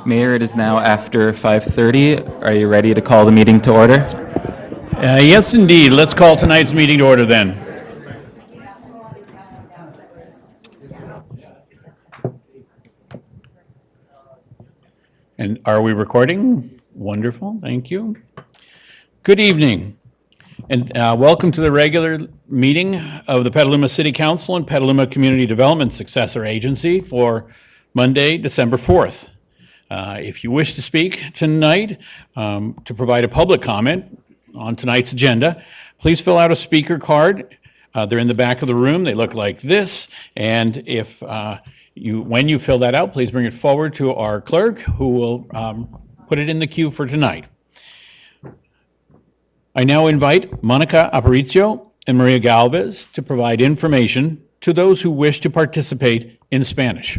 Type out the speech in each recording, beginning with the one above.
Mayor, it is now after 5:30. Are you ready to call the meeting to order? Yes, indeed. Let's call tonight's meeting to order then. And are we recording? Wonderful, thank you. Good evening, and welcome to the regular meeting of the Petaluma City Council and Petaluma Community Development Successor Agency for Monday, December 4th. If you wish to speak tonight, to provide a public comment on tonight's agenda, please fill out a speaker card. They're in the back of the room. They look like this. And if when you fill that out, please bring it forward to our clerk, who will put it in the queue for tonight. I now invite Monica Aparicio and Maria Galvez to provide information to those who wish to participate in Spanish.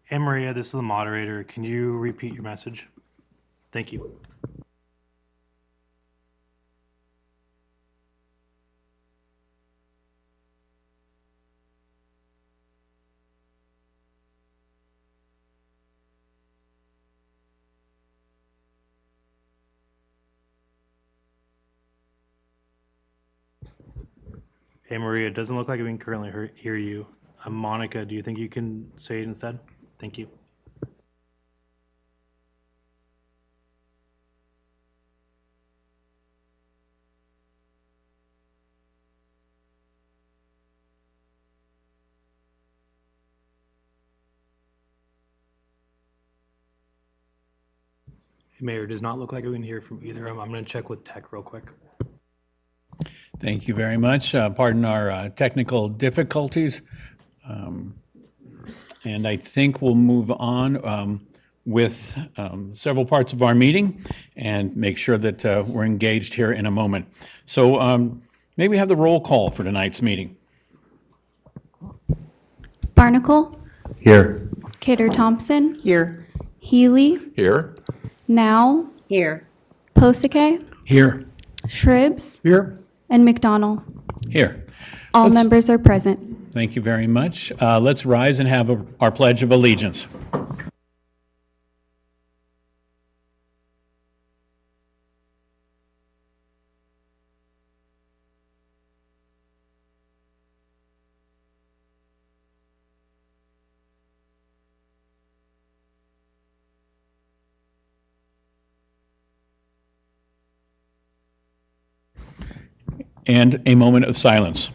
Hey Maria, this is the moderator. Can you repeat your message? Thank you. Hey Maria, it doesn't look like we can currently hear you. I'm Monica. Do you think you can say it instead? Thank you. Hey, Mayor, it does not look like we can hear from either of them. I'm going to check with tech real quick. Thank you very much. Pardon our technical difficulties. And I think we'll move on with several parts of our meeting and make sure that we're engaged here in a moment. So may we have the roll call for tonight's meeting? Barnacle. Here. Kidder Thompson. Here. Healy. Here. Now. Here. Posake. Here. Shribs. Here. And McDonald. Here. All members are present. Thank you very much. Let's rise and have our Pledge of Allegiance. And a moment of silence.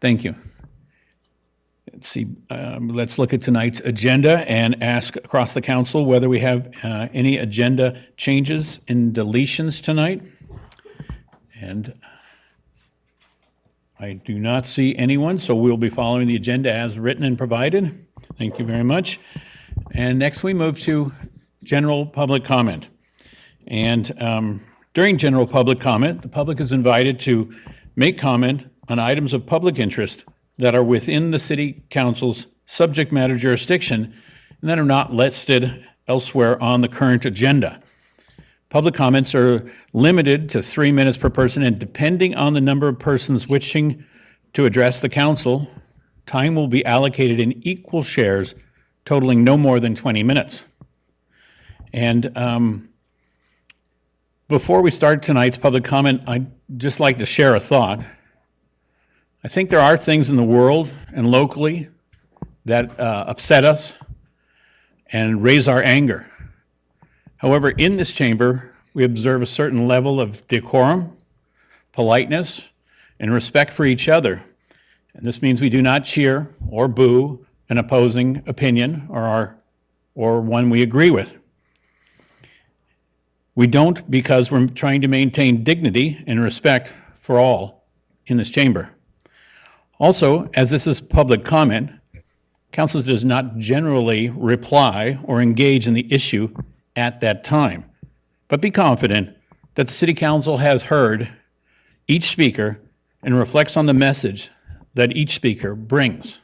Thank you. Let's see. Let's look at tonight's agenda and ask across the council whether we have any agenda changes and deletions tonight. And I do not see anyone, so we'll be following the agenda as written and provided. Thank you very much. And next we move to general public comment. And during general public comment, the public is invited to make comment on items of public interest that are within the City Council's subject matter jurisdiction and that are not listed elsewhere on the current agenda. Public comments are limited to 3 minutes per person, and depending on the number of persons wishing to address the council, time will be allocated in equal shares, totaling no more than 20 minutes. And before we start tonight's public comment, I'd just like to share a thought. I think there are things in the world and locally that upset us and raise our anger. However, in this chamber, we observe a certain level of decorum, politeness, and respect for each other. And this means we do not cheer or boo an opposing opinion or one we agree with. We don't because we're trying to maintain dignity and respect for all in this chamber. Also, as this is public comment, council does not generally reply or engage in the issue at that time. But be confident that the City Council has heard each speaker and reflects on the message that each speaker brings.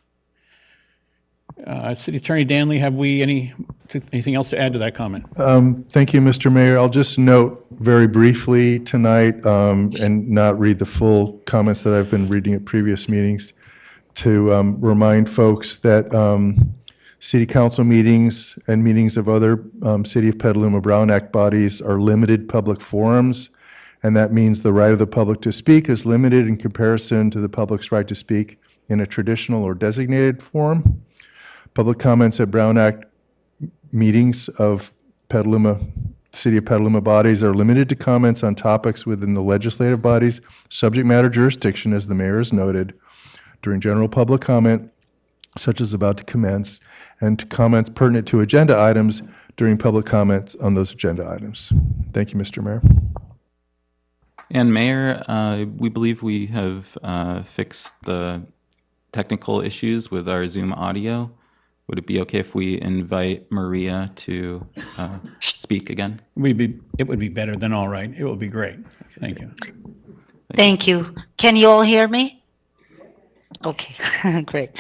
City Attorney Danley, have we anything else to add to that comment? Thank you, Mr. Mayor. I'll just note very briefly tonight, and not read the full comments that I've been reading at previous meetings, to remind folks that city council meetings and meetings of other City of Petaluma Brown Act bodies are limited public forums, and that means the right of the public to speak is limited in comparison to the public's right to speak in a traditional or designated forum. Public comments at Brown Act meetings of Petaluma, City of Petaluma bodies are limited to comments on topics within the legislative body's subject matter jurisdiction, as the mayor has noted, during general public comment, such as about to commence, and to comments pertinent to agenda items during public comments on those agenda items. Thank you, Mr. Mayor. And Mayor, we believe we have fixed the technical issues with our Zoom audio. Would it be okay if we invite Maria to speak again? It would be better than all right. It would be great. Thank you. Thank you. Can you all hear me? Okay, great.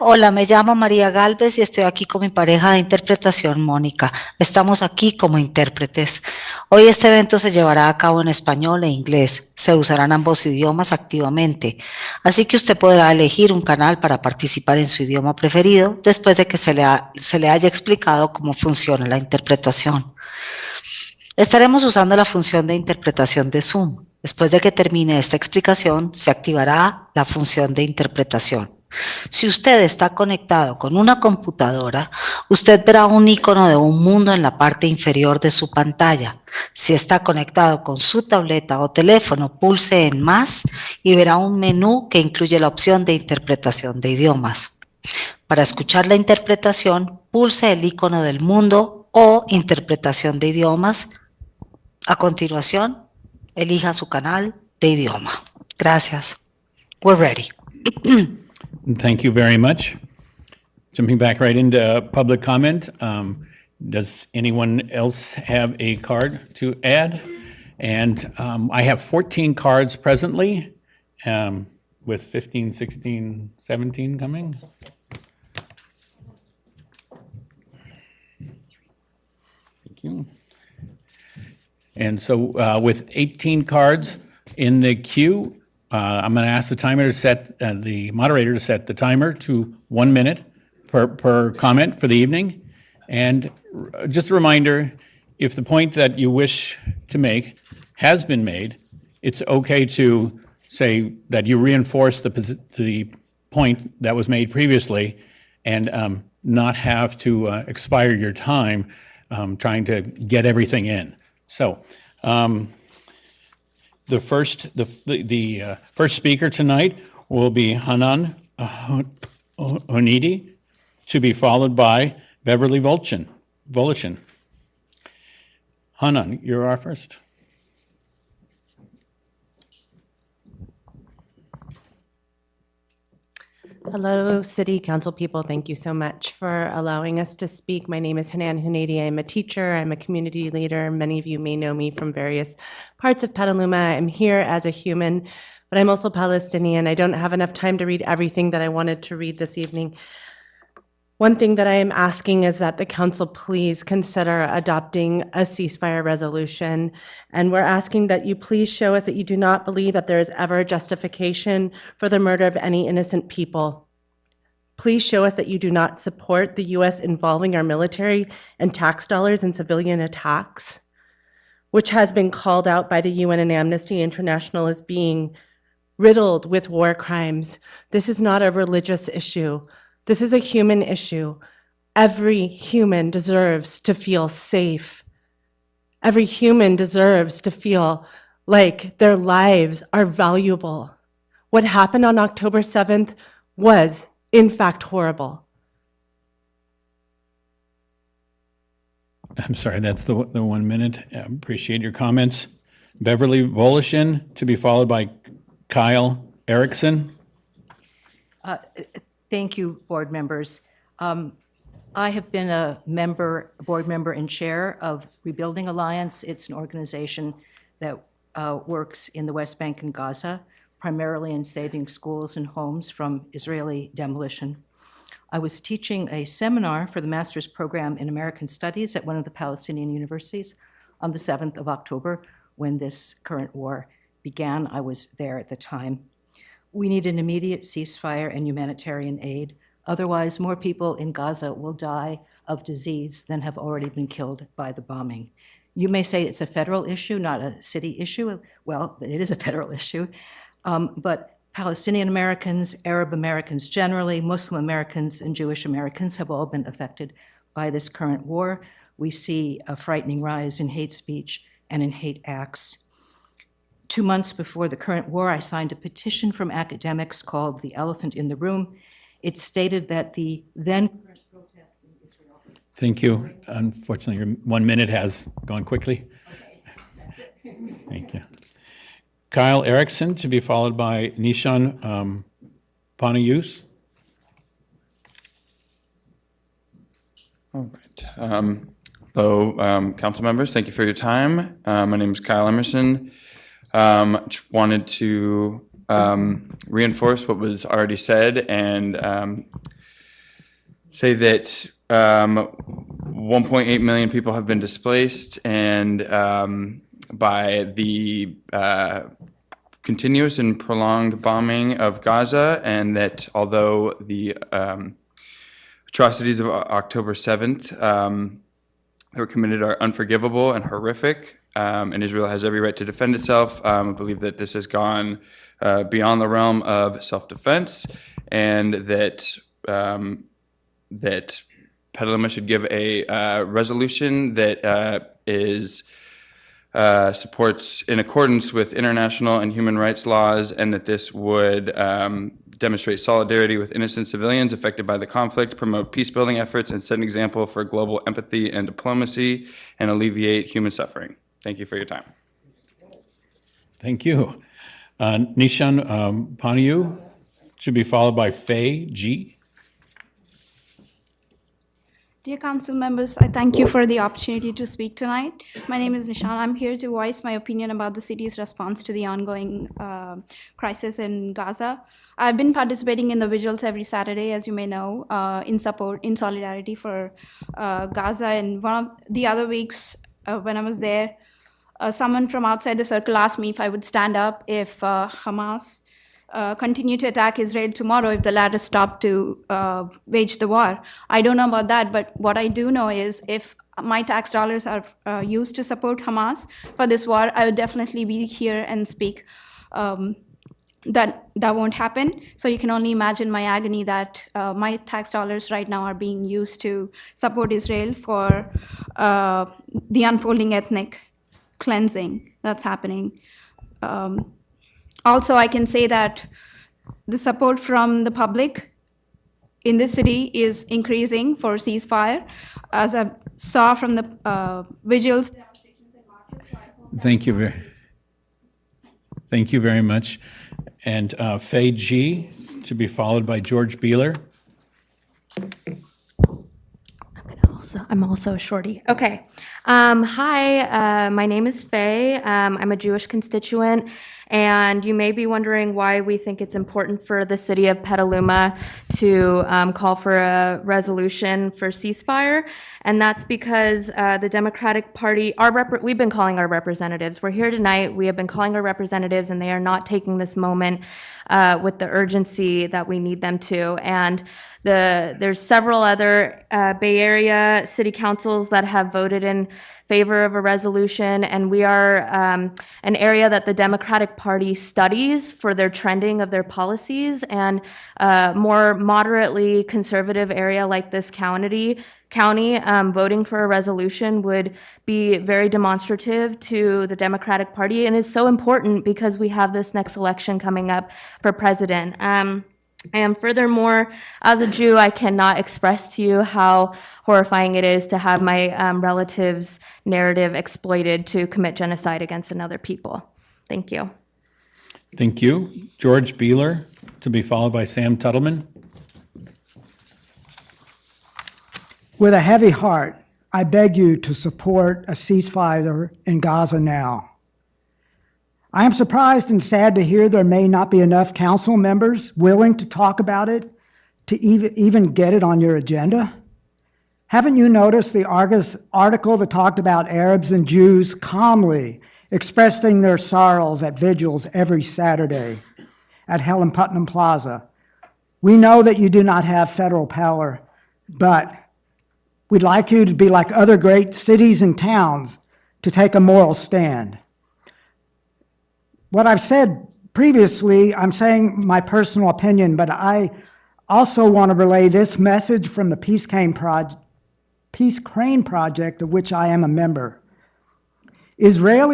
Hola, me llamo María Galvez y estoy aquí con mi pareja de interpretación, Mónica. Estamos aquí como intérpretes. Hoy este evento se llevará a cabo en español e inglés. Se usarán ambos idiomas activamente. Así que usted podrá elegir un canal para participar en su idioma preferido después de que se le haya explicado cómo funciona la interpretación. Estaremos usando la función de interpretación de Zoom. Después de que termine esta explicación, se activará la función de interpretación. Si usted está conectado con una computadora, usted verá un icono de un mundo en la parte inferior de su pantalla. Si está conectado con su tableta o teléfono, pulse en Más y verá un menú que incluye la opción de interpretación de idiomas. Para escuchar la interpretación, pulse el icono del mundo o interpretación de idiomas. A continuación, elija su canal de idioma. Gracias. We're ready. Thank you very much. Jumping back right into public comment, does anyone else have a card to add? And I have 14 cards presently, with 15, 16, 17 coming. Thank you. And so with 18 cards in the queue, I'm going to ask the moderator to set the timer to 1 minute per comment for the evening. And just a reminder, if the point that you wish to make has been made, it's okay to say that you reinforce the point that was made previously and not have to expire your time trying to get everything in. So, the first speaker tonight will be Hanan Honidi, to be followed by Beverly Volishin. Hanan, you're our first. Hello, City Council people. Thank you so much for allowing us to speak. My name is Hanan Hunedi. I'm a teacher. I'm a community leader. Many of you may know me from various parts of Petaluma. I'm here as a human, but I'm also Palestinian. I don't have enough time to read everything that I wanted to read this evening. One thing that I am asking is that the council please consider adopting a ceasefire resolution. And we're asking that you please show us that you do not believe that there is ever a justification for the murder of any innocent people. Please show us that you do not support the U.S. involving our military and tax dollars in civilian attacks, which has been called out by the UN and Amnesty International as being riddled with war crimes. This is not a religious issue. This is a human issue. Every human deserves to feel safe. Every human deserves to feel like their lives are valuable. What happened on October 7th was, in fact, horrible. I'm sorry, that's the 1 minute. Appreciate your comments. Beverly Volushin, to be followed by Kyle Erickson. Thank you, board members. I have been a board member and chair of Rebuilding Alliance. It's an organization that works in the West Bank and Gaza, primarily in saving schools and homes from Israeli demolition. I was teaching a seminar for the master's program in American Studies at one of the Palestinian universities on the 7th of October when this current war began. I was there at the time. We need an immediate ceasefire and humanitarian aid. Otherwise, more people in Gaza will die of disease than have already been killed by the bombing. You may say it's a federal issue, not a city issue. Well, it is a federal issue. But Palestinian Americans, Arab Americans generally, Muslim Americans, and Jewish Americans have all been affected by this current war. We see a frightening rise in hate speech and in hate acts. 2 months before the current war, I signed a petition from academics called The Elephant in the Room. It stated that the then current protests in Israel. Thank you. Unfortunately, your 1 minute has gone quickly. Thank you. Kyle Erickson, to be followed by Nishan Panayus. All right. Hello, council members. Thank you for your time. My name is Kyle Emerson. Just wanted to reinforce what was already said and say that 1.8 million people have been displaced, and by the continuous and prolonged bombing of Gaza, and that although the atrocities of October 7th that were committed are unforgivable and horrific, and Israel has every right to defend itself. I believe that this has gone beyond the realm of self-defense, and that that Petaluma should give a resolution that is supports in accordance with international and human rights laws, and that this would demonstrate solidarity with innocent civilians affected by the conflict, promote peace-building efforts, and set an example for global empathy and diplomacy, and alleviate human suffering. Thank you for your time. Thank you. Nishan Panayu, to be followed by Faye G. Dear council members, I thank you for the opportunity to speak tonight. My name is Nishan. I'm here to voice my opinion about the city's response to the ongoing crisis in Gaza. I've been participating in the vigils every Saturday, as you may know, in solidarity for Gaza. And one of the other weeks when I was there, someone from outside the circle asked me if I would stand up if Hamas continue to attack Israel tomorrow if the latter stop to wage the war. I don't know about that, but what I do know is if my tax dollars are used to support Hamas for this war, I would definitely be here and speak. That won't happen. So you can only imagine my agony that my tax dollars right now are being used to support Israel for the unfolding ethnic cleansing that's happening. Also, I can say that the support from the public in this city is increasing for ceasefire, as I saw from the vigils. Thank you very much. And Faye G, to be followed by George Beeler. I'm also a shorty. Okay. Hi, my name is Faye. I'm a Jewish constituent, and you may be wondering why we think it's important for the city of Petaluma to call for a resolution for ceasefire. And that's because the Democratic Party, we've been calling our representatives. We're here tonight. We have been calling our representatives, and they are not taking this moment with the urgency that we need them to. And there's several other Bay Area city councils that have voted in favor of a resolution, and we are an area that the Democratic Party studies for their trending of their policies, and more moderately conservative area like this county, voting for a resolution would be very demonstrative to the Democratic Party, and is so important because we have this next election coming up for president. And furthermore, as a Jew, I cannot express to you how horrifying it is to have my relatives' narrative exploited to commit genocide against another people. Thank you. Thank you. George Beeler, to be followed by Sam Tuttleman. With a heavy heart, I beg you to support a ceasefire in Gaza now. I am surprised and sad to hear there may not be enough council members willing to talk about it, to even get it on your agenda. Haven't you noticed the Argus article that talked about Arabs and Jews calmly expressing their sorrows at vigils every Saturday at Helen Putnam Plaza? We know that you do not have federal power, but we'd like you to be like other great cities and towns, to take a moral stand. What I've said previously, I'm saying my personal opinion, but I also want to relay this message from the Peace Crane Project, of which I am a member. Israel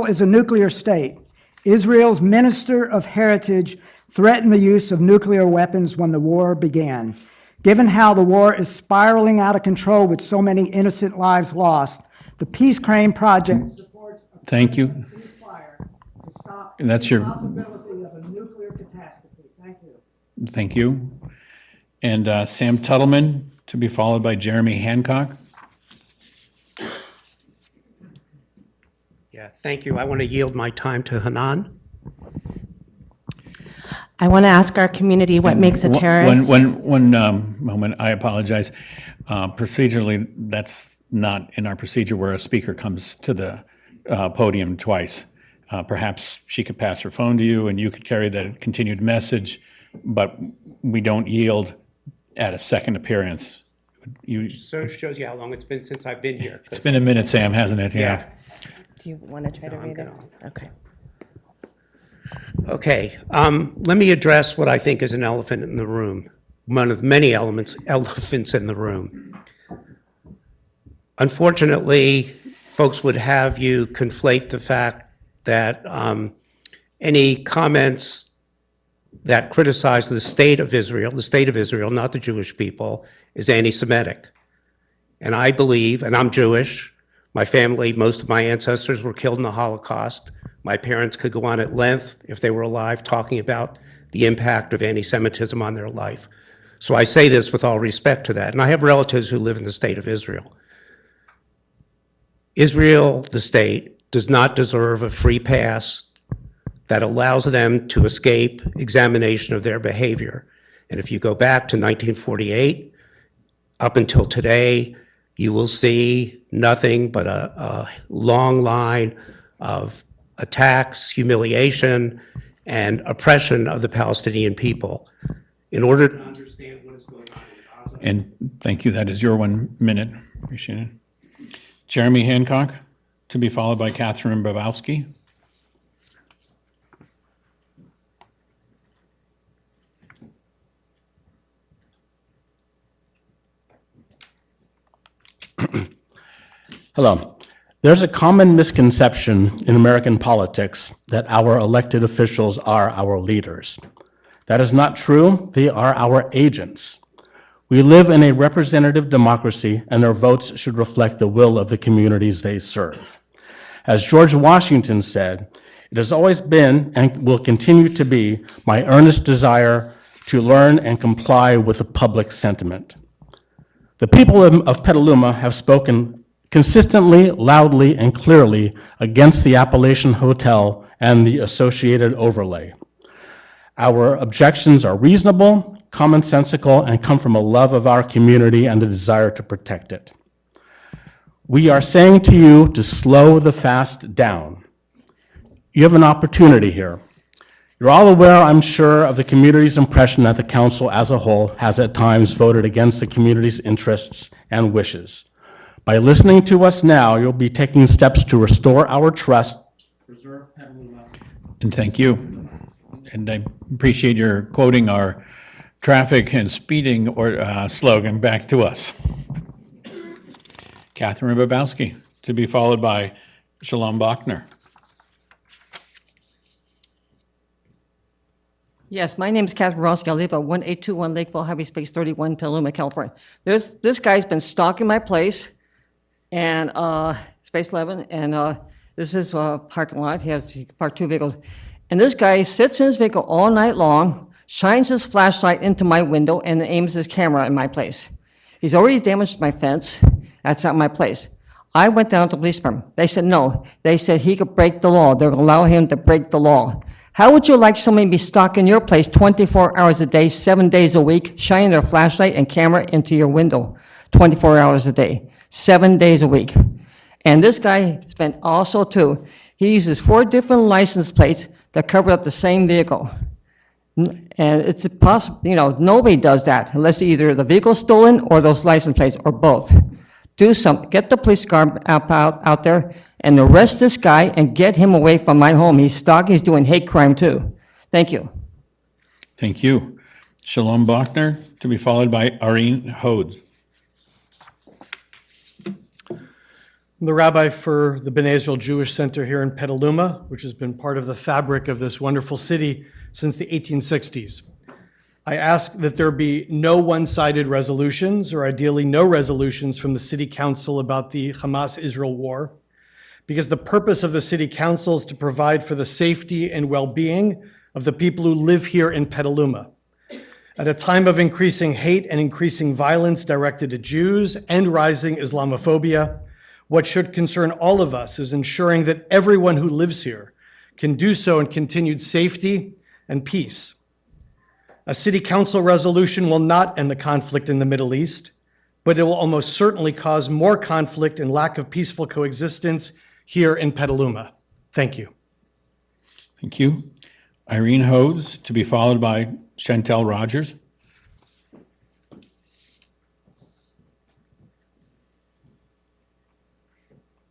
is a nuclear state. Israel's Minister of Heritage threatened the use of nuclear weapons when the war began. Given how the war is spiraling out of control with so many innocent lives lost, the Peace Crane Project supports a Thank you. ceasefire to stop And that's the your- possibility of a nuclear catastrophe. Thank you. Thank you. And Sam Tuttleman, to be followed by Jeremy Hancock. Yeah, thank you. I want to yield my time to Hanan. I want to ask our community what makes a terrorist. One moment, I apologize. Procedurally, that's not in our procedure where a speaker comes to the podium twice. Perhaps she could pass her phone to you and you could carry that continued message, but we don't yield at a second appearance. So shows you how long it's been since I've been here. It's been a minute, Sam, hasn't it? Yeah. Do you want to try to read it? Okay. Okay, let me address what I think is an elephant in the room, one of many elephants in the room. Unfortunately, folks would have you conflate the fact that any comments that criticize the state of Israel, not the Jewish people, is anti-Semitic. And I believe, and I'm Jewish, my family, most of my ancestors were killed in the Holocaust. My parents could go on at length, if they were alive, talking about the impact of anti-Semitism on their life. So I say this with all respect to that. And I have relatives who live in the state of Israel. Israel, the state, does not deserve a free pass that allows them to escape examination of their behavior. And if you go back to 1948, up until today, you will see nothing but a long line of attacks, humiliation, and oppression of the Palestinian people. In order to understand what is going on in Gaza. And thank you, that is your 1 minute. Appreciate it. Jeremy Hancock, to be followed by Catherine Bobowski. Hello. There's a common misconception in American politics that our elected officials are our leaders. That is not true. They are our agents. We live in a representative democracy, and their votes should reflect the will of the communities they serve. As George Washington said, it has always been and will continue to be my earnest desire to learn and comply with the public sentiment. The people of Petaluma have spoken consistently, loudly, and clearly against the Appalachian Hotel and the associated overlay. Our objections are reasonable, commonsensical, and come from a love of our community and the desire to protect it. We are saying to you to slow the fast down. You have an opportunity here. You're all aware, I'm sure, of the community's impression that the council as a whole has at times voted against the community's interests and wishes. By listening to us now, you'll be taking steps to restore our trust. And thank you. And I appreciate your quoting our traffic and speeding slogan back to us. Catherine Bobowski, to be followed by Shalom Bachner. Yes, my name is Catherine Rossi. I live at 1821 Lakeville Highway Space 31, Petaluma, California. This guy's been stalking my place and Space 11, and this is a parking lot. He can park 2 vehicles. And this guy sits in his vehicle all night long, shines his flashlight into my window, and aims his camera in my place. He's already damaged my fence. That's not my place. I went down to the police department. They said no. They said he could break the law. They're going to allow him to break the law. How would you like somebody to be stalking your place 24 hours a day, 7 days a week, shining their flashlight and camera into your window 24 hours a day, 7 days a week? And this guy spent also too, he uses 4 different license plates that cover up the same vehicle. And it's possible, nobody does that unless either the vehicle's stolen or those license plates or both. Do something, get the police car out there and arrest this guy and get him away from my home. He's stalking, he's doing hate crime too. Thank you. Thank you. Shalom Bachner, to be followed by Irene Hodes. I'm the rabbi for the B'nai Israel Jewish Center here in Petaluma, which has been part of the fabric of this wonderful city since the 1860s. I ask that there be no one-sided resolutions, or ideally no resolutions from the City Council about the Hamas-Israel war, because the purpose of the City Council is to provide for the safety and well-being of the people who live here in Petaluma. At a time of increasing hate and increasing violence directed at Jews and rising Islamophobia, what should concern all of us is ensuring that everyone who lives here can do so in continued safety and peace. A City Council resolution will not end the conflict in the Middle East, but it will almost certainly cause more conflict and lack of peaceful coexistence here in Petaluma. Thank you. Thank you. Irene Hodes, to be followed by Chantel Rogers.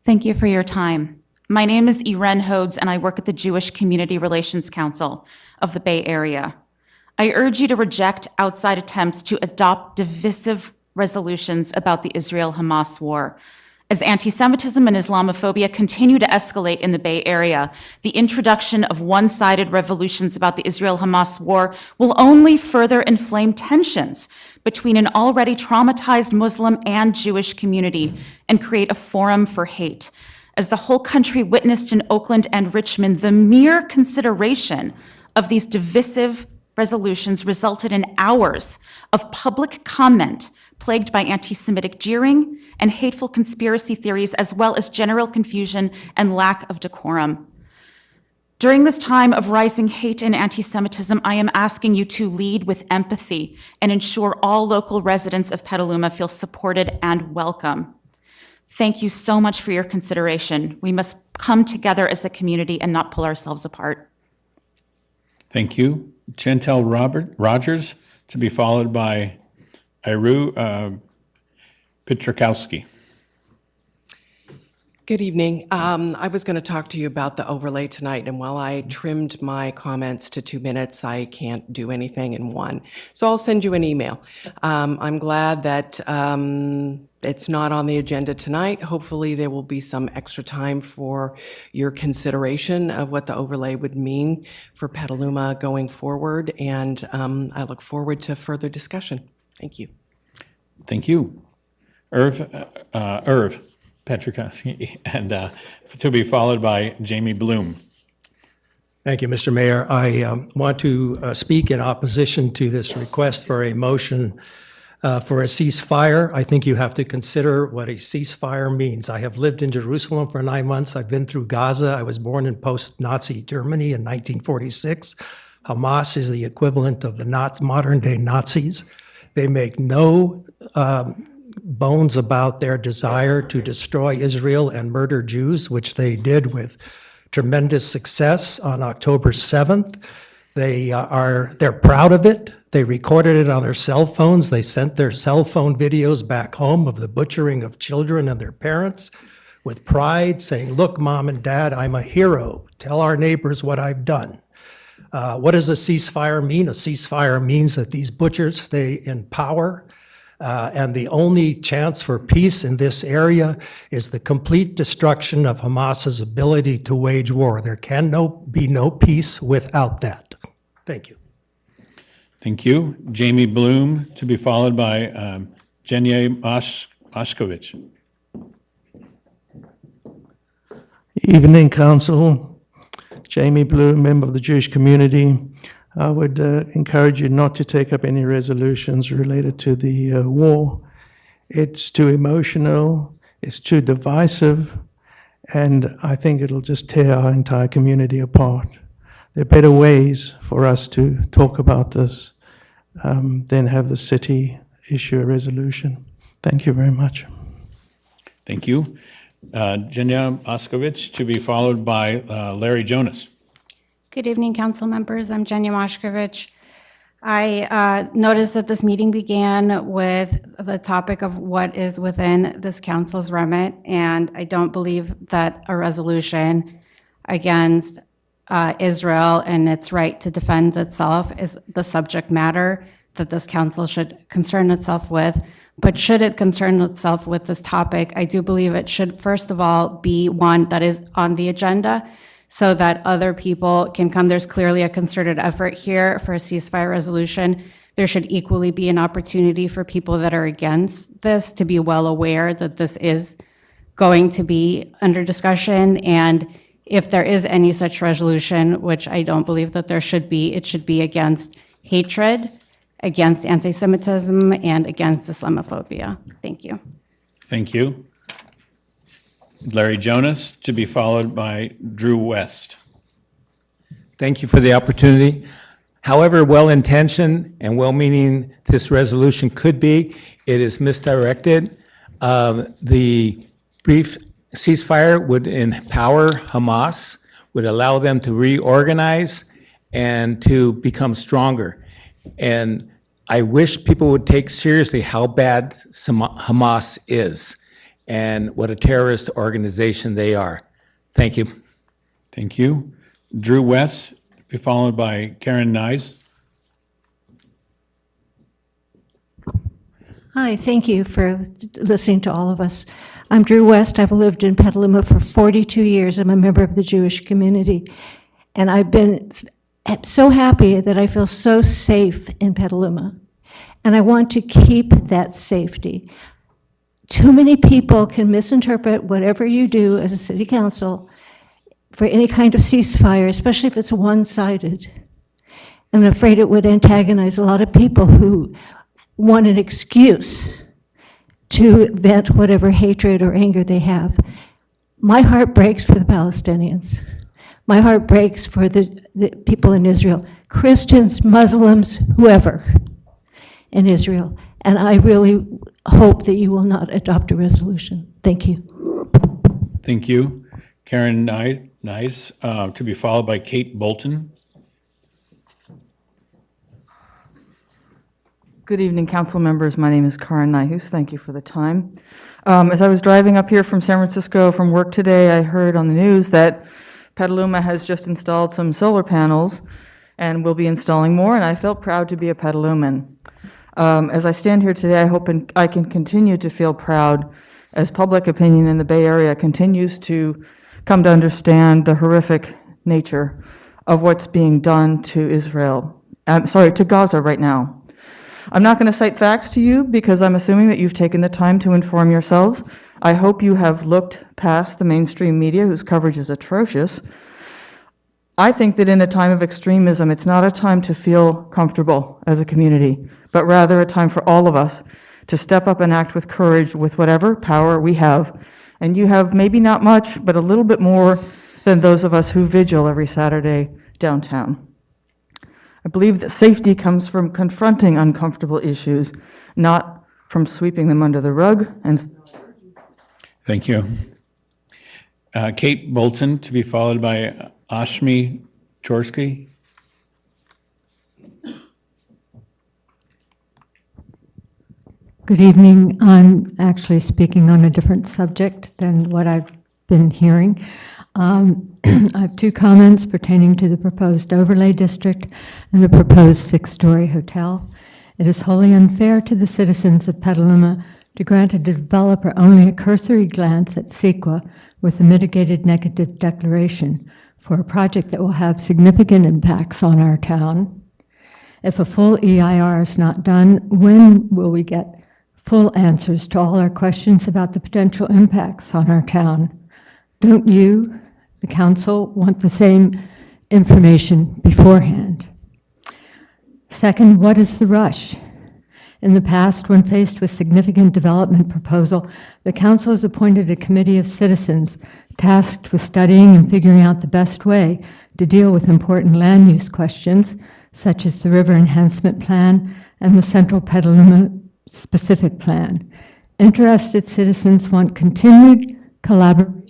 Thank you for your time. My name is Irene Hodes, and I work at the Jewish Community Relations Council of the Bay Area. I urge you to reject outside attempts to adopt divisive resolutions about the Israel-Hamas war. As anti-Semitism and Islamophobia continue to escalate in the Bay Area, the introduction of one-sided revolutions about the Israel-Hamas war will only further inflame tensions between an already traumatized Muslim and Jewish community and create a forum for hate. As the whole country witnessed in Oakland and Richmond, the mere consideration of these divisive resolutions resulted in hours of public comment plagued by anti-Semitic jeering and hateful conspiracy theories, as well as general confusion and lack of decorum. During this time of rising hate and anti-Semitism, I am asking you to lead with empathy and ensure all local residents of Petaluma feel supported and welcome. Thank you so much for your consideration. We must come together as a community and not pull ourselves apart. Thank you. Chantel Rogers, to be followed by Iru Petrakowski. Good evening. I was going to talk to you about the overlay tonight, and while I trimmed my comments to 2 minutes, I can't do anything in 1. So I'll send you an email. I'm glad that it's not on the agenda tonight. Hopefully there will be some extra time for your consideration of what the overlay would mean for Petaluma going forward, and I look forward to further discussion. Thank you. Thank you. Irv Petrakowski, and to be followed by Jamie Bloom. Thank you, Mr. Mayor. I want to speak in opposition to this request for a motion for a ceasefire. I think you have to consider what a ceasefire means. I have lived in Jerusalem for 9 months. I've been through Gaza. I was born in post-Nazi Germany in 1946. Hamas is the equivalent of the modern-day Nazis. They make no bones about their desire to destroy Israel and murder Jews, which they did with tremendous success on October 7th. They're proud of it. They recorded it on their cell phones. They sent their cell phone videos back home of the butchering of children and their parents with pride, saying, "Look, Mom and Dad, I'm a hero. Tell our neighbors what I've done." What does a ceasefire mean? A ceasefire means that these butchers stay in power, and the only chance for peace in this area is the complete destruction of Hamas's ability to wage war. There can be no peace without that. Thank you. Thank you. Jamie Bloom, to be followed by Jenye Oshkovich. Evening, Council. Jamie Bloom, member of the Jewish community. I would encourage you not to take up any resolutions related to the war. It's too emotional, it's too divisive, and I think it'll just tear our entire community apart. There are better ways for us to talk about this than have the city issue a resolution. Thank you very much. Thank you. Jenya Oskovich, to be followed by Larry Jonas. Good evening, council members. I'm Jenya Moshkovich. I noticed that this meeting began with the topic of what is within this council's remit, and I don't believe that a resolution against Israel and its right to defend itself is the subject matter that this council should concern itself with. But should it concern itself with this topic, I do believe it should, first of all, be one that is on the agenda so that other people can come. There's clearly a concerted effort here for a ceasefire resolution. There should equally be an opportunity for people that are against this to be well aware that this is going to be under discussion. And if there is any such resolution, which I don't believe that there should be, it should be against hatred, against anti-Semitism, and against Islamophobia. Thank you. Thank you. Larry Jonas, to be followed by Drew West. Thank you for the opportunity. However well-intentioned and well-meaning this resolution could be, it is misdirected. The brief ceasefire would empower Hamas, would allow them to reorganize and to become stronger. And I wish people would take seriously how bad Hamas is and what a terrorist organization they are. Thank you. Thank you. Drew West, be followed by Karen Nyes. Hi, thank you for listening to all of us. I'm Drew West. I've lived in Petaluma for 42 years. I'm a member of the Jewish community. And I've been so happy that I feel so safe in Petaluma. And I want to keep that safety. Too many people can misinterpret whatever you do as a city council for any kind of ceasefire, especially if it's one-sided. I'm afraid it would antagonize a lot of people who want an excuse to vent whatever hatred or anger they have. My heart breaks for the Palestinians. My heart breaks for the people in Israel, Christians, Muslims, whoever in Israel. And I really hope that you will not adopt a resolution. Thank you. Thank you. Karen Nyes, to be followed by Kate Bolton. Good evening, council members. My name is Karen Nyhus. Thank you for the time. As I was driving up here from San Francisco from work today, I heard on the news that Petaluma has just installed some solar panels and will be installing more, and I felt proud to be a Petaluman. As I stand here today, I hope I can continue to feel proud as public opinion in the Bay Area continues to come to understand the horrific nature of what's being done to to Gaza right now. I'm not going to cite facts to you because I'm assuming that you've taken the time to inform yourselves. I hope you have looked past the mainstream media whose coverage is atrocious. I think that in a time of extremism, it's not a time to feel comfortable as a community, but rather a time for all of us to step up and act with courage with whatever power we have. And you have maybe not much, but a little bit more than those of us who vigil every Saturday downtown. I believe that safety comes from confronting uncomfortable issues, not from sweeping them under the rug. And Thank you. Kate Bolton, to be followed by Ashmi Chorsky. Good evening. I'm actually speaking on a different subject than what I've been hearing. I have two comments pertaining to the proposed overlay district and the proposed 6-story hotel. It is wholly unfair to the citizens of Petaluma to grant a developer only a cursory glance at CEQA with a mitigated negative declaration for a project that will have significant impacts on our town. If a full EIR is not done, when will we get full answers to all our questions about the potential impacts on our town? Don't you, the council, want the same information beforehand? Second, what is the rush? In the past, when faced with significant development proposal, the council has appointed a committee of citizens tasked with studying and figuring out the best way to deal with important land use questions, such as the River Enhancement Plan and the Central Petaluma Specific Plan. Interested citizens want continued collaboration.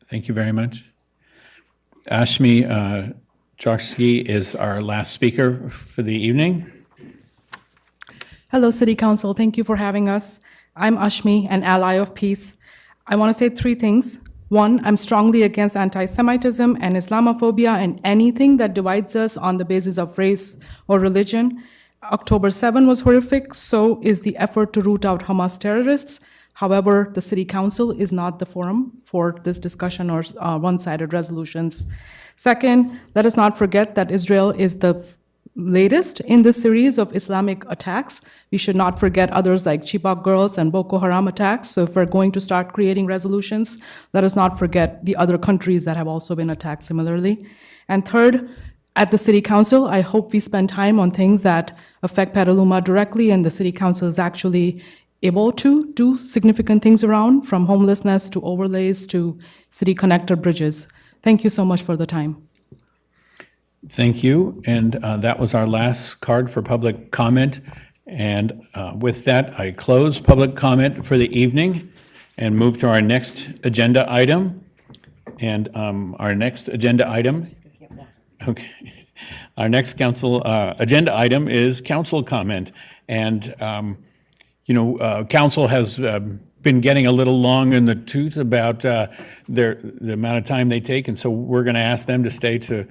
Thank you very much. Ashmi Jorsky is our last speaker for the evening. Hello, City Council. Thank you for having us. I'm Ashmi, an ally of peace. I want to say 3 things. 1, I'm strongly against anti-Semitism and Islamophobia and anything that divides us on the basis of race or religion. October 7 was horrific, so is the effort to root out Hamas terrorists. However, the City Council is not the forum for this discussion or one-sided resolutions. Second, let us not forget that Israel is the latest in this series of Islamic attacks. We should not forget others like Chibok girls and Boko Haram attacks. So if we're going to start creating resolutions, let us not forget the other countries that have also been attacked similarly. And third, at the City Council, I hope we spend time on things that affect Petaluma directly, and the City Council is actually able to do significant things around, from homelessness to overlays to city connector bridges. Thank you so much for the time. Thank you. And that was our last card for public comment. And with that, I close public comment for the evening and move to our next agenda item. And our next agenda item, okay. Our next council agenda item is council comment. And, council has been getting a little long in the tooth about the amount of time they take. And so we're going to ask them to stay to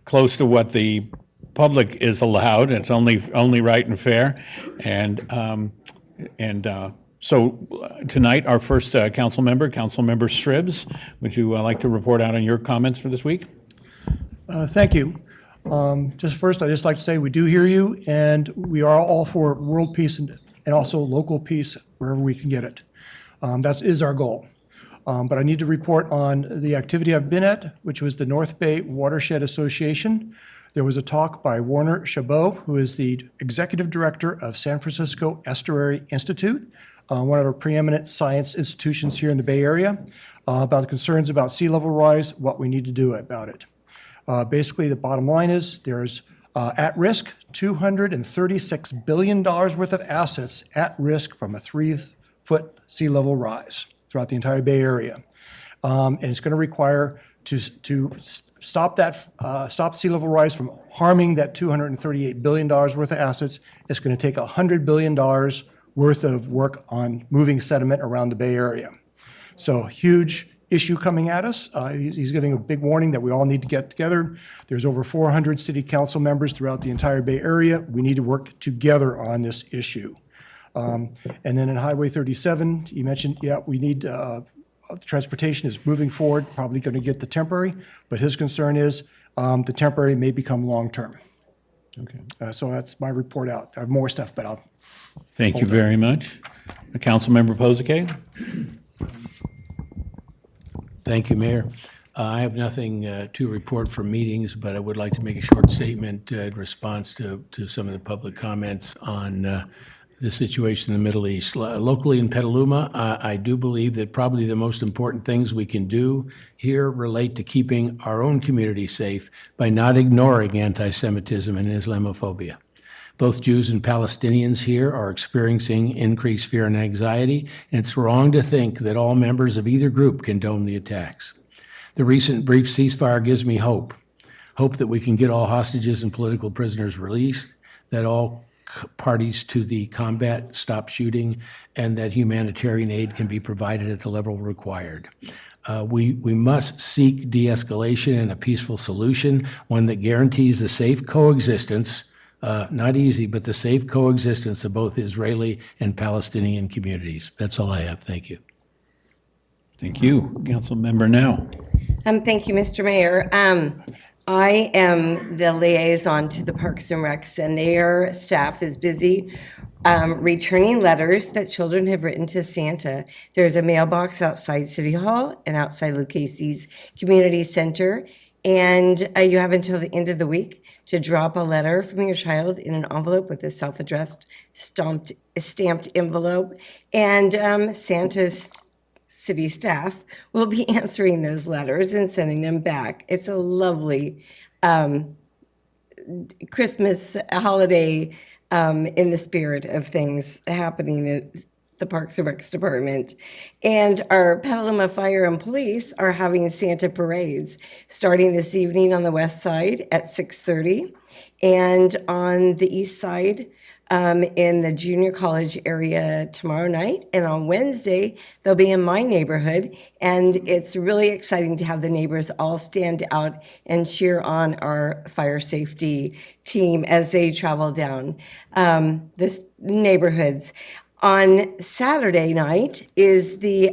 close to what the public is allowed. It's only right and fair. So tonight, our first council member, Councilmember Stribbs, would you like to report out on your comments for this week? Thank you. Just first, I'd just like to say we do hear you, and we are all for world peace and also local peace wherever we can get it. That is our goal. But I need to report on the activity I've been at, which was the North Bay Watershed Association. There was a talk by Warner Chabot, who is the executive director of San Francisco Estuary Institute, one of our preeminent science institutions here in the Bay Area, about the concerns about sea level rise, what we need to do about it. Basically, the bottom line is there's at risk $236 billion worth of assets at risk from a 3-foot sea level rise throughout the entire Bay Area. And it's going to require to stop sea level rise from harming that $238 billion worth of assets. It's going to take $100 billion worth of work on moving sediment around the Bay Area. So huge issue coming at us. He's giving a big warning that we all need to get together. There's over 400 city council members throughout the entire Bay Area. We need to work together on this issue. And then in Highway 37, you mentioned, we need, transportation is moving forward, probably going to get the temporary, but his concern is the temporary may become long-term. Okay. So that's my report out. I have more stuff, but I'll. Thank you very much. Councilmember Pozeke? Thank you, Mayor. I have nothing to report from meetings, but I would like to make a short statement in response to some of the public comments on the situation in the Middle East. Locally in Petaluma, I do believe that probably the most important things we can do here relate to keeping our own community safe by not ignoring anti-Semitism and Islamophobia. Both Jews and Palestinians here are experiencing increased fear and anxiety, and it's wrong to think that all members of either group condone the attacks. The recent brief ceasefire gives me hope that we can get all hostages and political prisoners released, that all parties to the combat stop shooting, and that humanitarian aid can be provided at the level required. We must seek de-escalation and a peaceful solution, one that guarantees the safe coexistence, not easy, but the safe coexistence of both Israeli and Palestinian communities. That's all I have. Thank you. Thank you. Councilmember Now. Thank you, Mr. Mayor. I am the liaison to the Parks and Recs, and their staff is busy returning letters that children have written to Santa. There's a mailbox outside City Hall and outside Lucchese's Community Center, and you have until the end of the week to drop a letter from your child in an envelope with a self-addressed stamped envelope, and Santa's city staff will be answering those letters and sending them back. It's a lovely Christmas holiday in the spirit of things happening at the Parks and Recs Department. And our Petaluma Fire and Police are having Santa parades starting this evening on the west side at 6:30, and on the east side in the junior college area tomorrow night. And on Wednesday, they'll be in my neighborhood. And it's really exciting to have the neighbors all stand out and cheer on our fire safety team as they travel down this neighborhoods. On Saturday night is the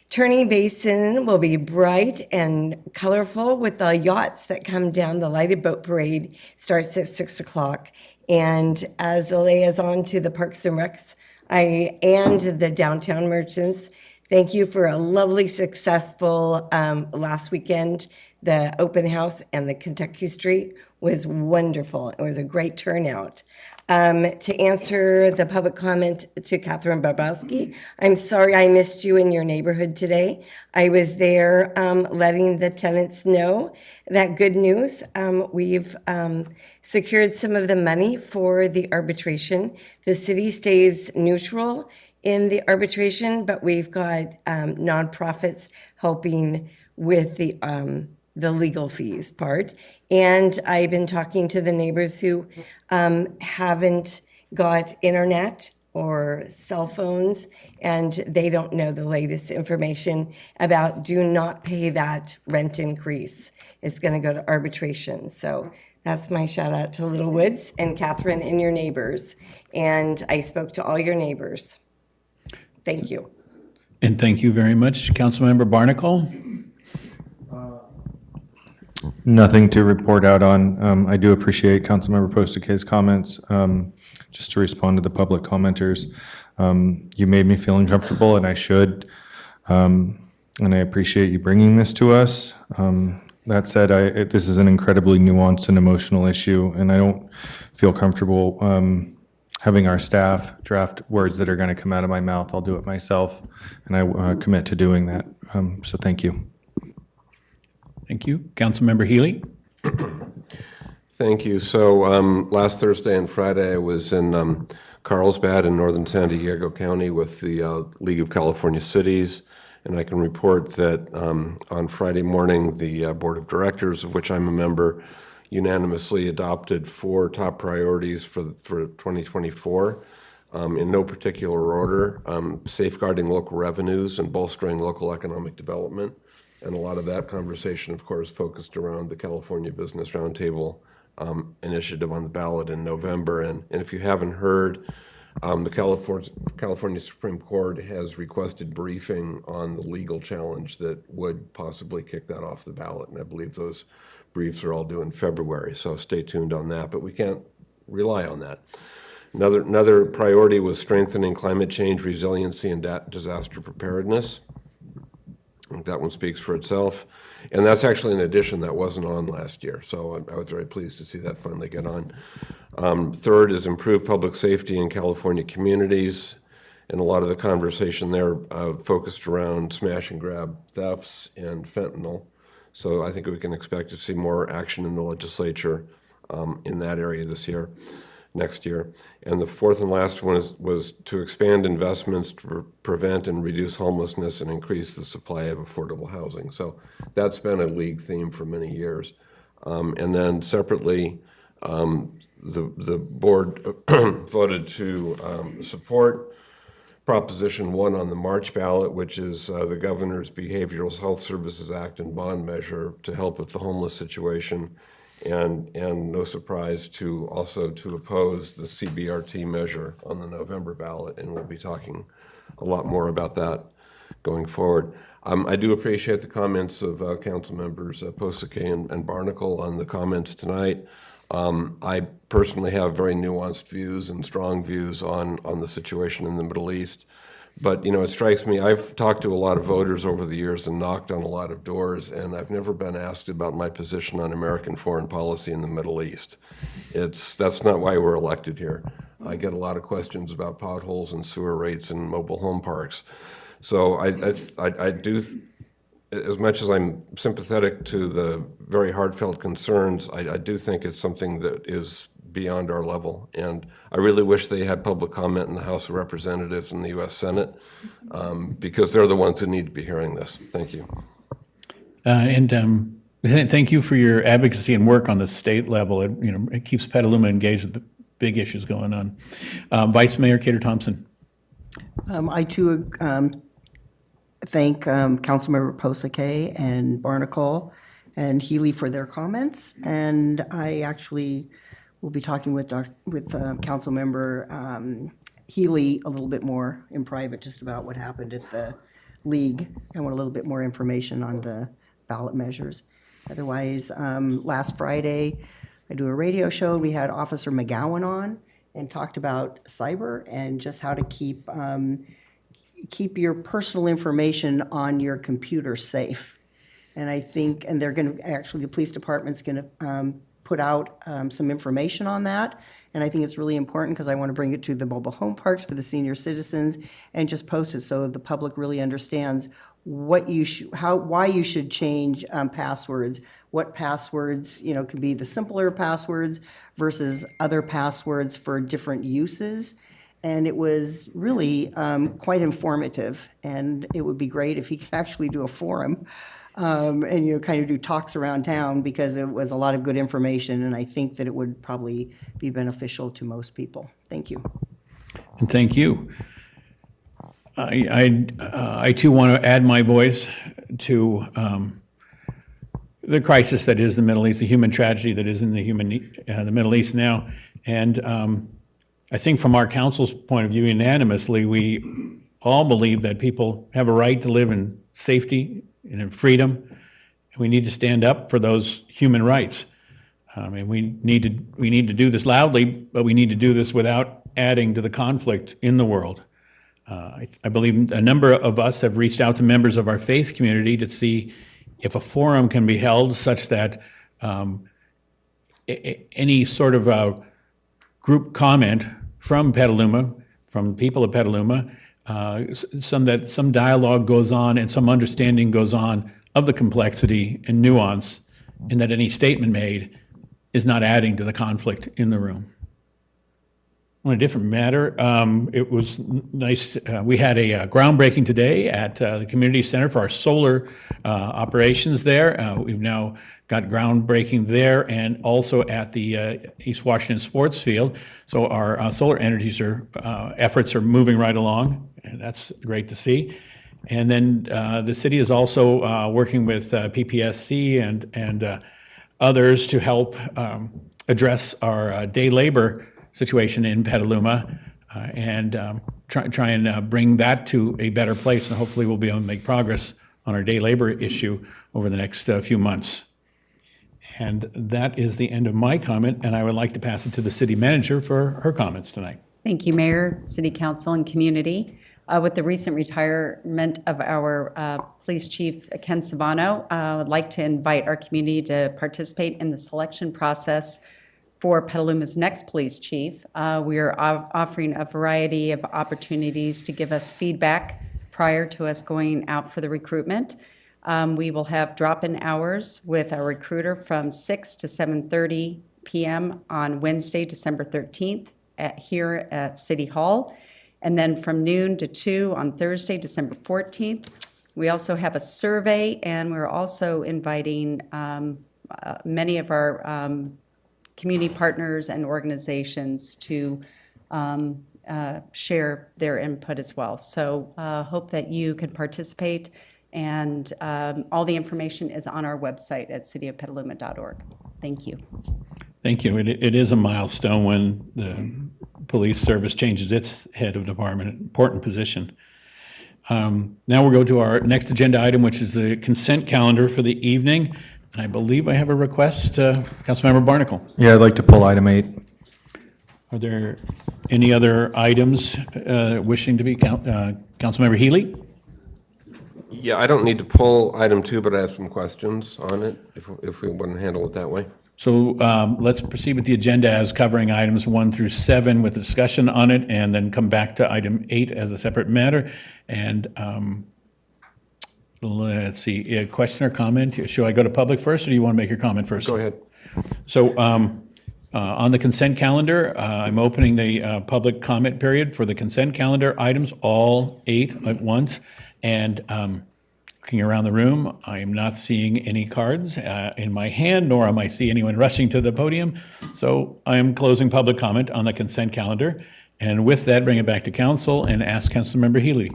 Turning Basin will be bright and colorful with the yachts that come down. The lighted boat parade starts at 6 o'clock. And as a liaison to the Parks and Recs and the downtown merchants, thank you for a lovely, successful last weekend. The open house and the Kentucky Street was wonderful. It was a great turnout. To answer the public comment to Catherine Barbowski, I'm sorry I missed you in your neighborhood today. I was there letting the tenants know that good news. We've secured some of the money for the arbitration. The city stays neutral in the arbitration, but we've got nonprofits helping with the legal fees part. And I've been talking to the neighbors who haven't got internet or cell phones, and they don't know the latest information about do not pay that rent increase. It's going to go to arbitration. So that's my shout out to Little Woods and Catherine and your neighbors. And I spoke to all your neighbors. Thank you. And thank you very much. Councilmember Barnacle? Nothing to report out on. I do appreciate Councilmember Postakay's comments. Just to respond to the public commenters, you made me feel uncomfortable, and I should. And I appreciate you bringing this to us. That said, this is an incredibly nuanced and emotional issue, and I don't feel comfortable having our staff draft words that are going to come out of my mouth. I'll do it myself, and I commit to doing that. So thank you. Thank you. Councilmember Healy? Thank you. So last Thursday and Friday, I was in Carlsbad in northern San Diego County with the League of California Cities, and I can report that on Friday morning, the Board of Directors, of which I'm a member, unanimously adopted 4 top priorities for 2024. In no particular order: safeguarding local revenues and bolstering local economic development. And a lot of that conversation, of course, focused around the California Business Roundtable initiative on the ballot in November. And if you haven't heard, the California Supreme Court has requested briefing on the legal challenge that would possibly kick that off the ballot. And I believe those briefs are all due in February. So stay tuned on that, but we can't rely on that. Another priority was strengthening climate change resiliency and disaster preparedness. I think that one speaks for itself. And that's actually an addition that wasn't on last year. So I was very pleased to see that finally get on. Third is improve public safety in California communities. And a lot of the conversation there focused around smash and grab thefts and fentanyl. So I think we can expect to see more action in the legislature in that area next year. And the fourth and last one was to expand investments to prevent and reduce homelessness and increase the supply of affordable housing. So that's been a league theme for many years. And then separately, the board voted to support Proposition 1 on the March ballot, which is the governor's Behavioral Health Services Act and bond measure to help with the homeless situation. And no surprise to oppose the CBRT measure on the November ballot, and we'll be talking a lot more about that going forward. I do appreciate the comments of council members Posake and Barnacle on the comments tonight. I personally have very nuanced views and strong views on the situation in the Middle East. But, you know, it strikes me, I've talked to a lot of voters over the years and knocked on a lot of doors, and I've never been asked about my position on American foreign policy in the Middle East. That's not why we're elected here. I get a lot of questions about potholes and sewer rates and mobile home parks. So I do, as much as I'm sympathetic to the very heartfelt concerns, I do think it's something that is beyond our level. And I really wish they had public comment in the House of Representatives and the U.S. Senate, because they're the ones who need to be hearing this. Thank you. Thank you for your advocacy and work on the state level. It keeps Petaluma engaged with the big issues going on. Vice Mayor Cater Thompson. I too thank Councilmember Posake and Barnacle and Healy for their comments. And I actually will be talking with Councilmember Healy a little bit more in private just about what happened at the league. I want a little bit more information on the ballot measures. Otherwise, last Friday, I do a radio show. We had Officer McGowan on and talked about cyber and just how to keep your personal information on your computer safe. And I think, and they're going to, actually, the police department's going to put out some information on that. And I think it's really important because I want to bring it to the mobile home parks for the senior citizens and just post it so the public really understands why you should change passwords, what passwords, can be the simpler passwords versus other passwords for different uses. And it was really quite informative, and it would be great if he could actually do a forum and kind of do talks around town, because it was a lot of good information, and I think that it would probably be beneficial to most people. Thank you. And thank you. I too want to add my voice to the crisis that is the Middle East, the human tragedy that is in the Middle East now. And I think from our council's point of view, unanimously, we all believe that people have a right to live in safety and in freedom. And we need to stand up for those human rights. And we need to do this loudly, but we need to do this without adding to the conflict in the world. I believe a number of us have reached out to members of our faith community to see if a forum can be held such that any sort of group comment from Petaluma, from people of Petaluma, some dialogue goes on and some understanding goes on of the complexity and nuance, and that any statement made is not adding to the conflict in the room. On a different matter, it was nice. We had a groundbreaking today at the community center for our solar operations there. We've now got groundbreaking there and also at the East Washington Sports Field. So our solar energies efforts are moving right along, and that's great to see. And then the city is also working with PPSC and others to help address our day labor situation in Petaluma and try and bring that to a better place. And hopefully we'll be able to make progress on our day labor issue over the next few months. And that is the end of my comment, and I would like to pass it to the city manager for her comments tonight. Thank you, Mayor, City Council, and community. With the recent retirement of our Police Chief, Ken Sabano, I would like to invite our community to participate in the selection process for Petaluma's next police chief. We are offering a variety of opportunities to give us feedback prior to us going out for the recruitment. We will have drop-in hours with our recruiter from 6 to 7:30 p.m. on Wednesday, December 13th here at City Hall. And then from noon to 2 on Thursday, December 14th. We also have a survey, and we're also inviting many of our community partners and organizations to share their input as well. So hope that you can participate, and all the information is on our website at cityofpetaluma.org. Thank you. Thank you. It is a milestone when the police service changes its head of department, an important position. Now we'll go to our next agenda item, which is the consent calendar for the evening. And I believe I have a request, Councilmember Barnacle. Yeah, I'd like to pull item 8. Are there any other items wishing to be, Councilmember Healy? Yeah, I don't need to pull item 2, but I have some questions on it, if we want to handle it that way. So let's proceed with the agenda as covering items 1 through 7 with discussion on it, and then come back to item 8 as a separate matter. And let's see, a question or comment? Should I go to public first, or do you want to make your comment first? Go ahead. So on the consent calendar, I'm opening the public comment period for the consent calendar items, all 8 at once. And looking around the room, I am not seeing any cards in my hand, nor am I see anyone rushing to the podium. So I am closing public comment on the consent calendar. And with that, bring it back to council and ask Councilmember Healy.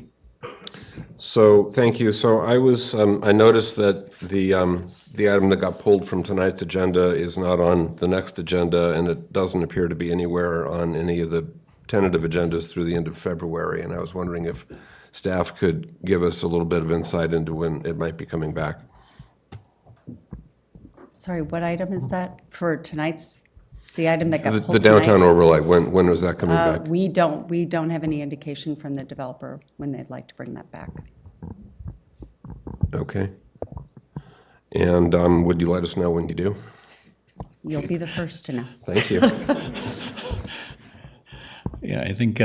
So, thank you. So I was, I noticed that the item that got pulled from tonight's agenda is not on the next agenda, and it doesn't appear to be anywhere on any of the tentative agendas through the end of February. And I was wondering if staff could give us a little bit of insight into when it might be coming back. Sorry, what item is that for tonight's, the item that got The pulled tonight? downtown overlay, when was that coming back? We don't have any indication from the developer when they'd like to bring that back. Okay. And would you let us know when you do? You'll be the first to know. Thank you. Yeah, I think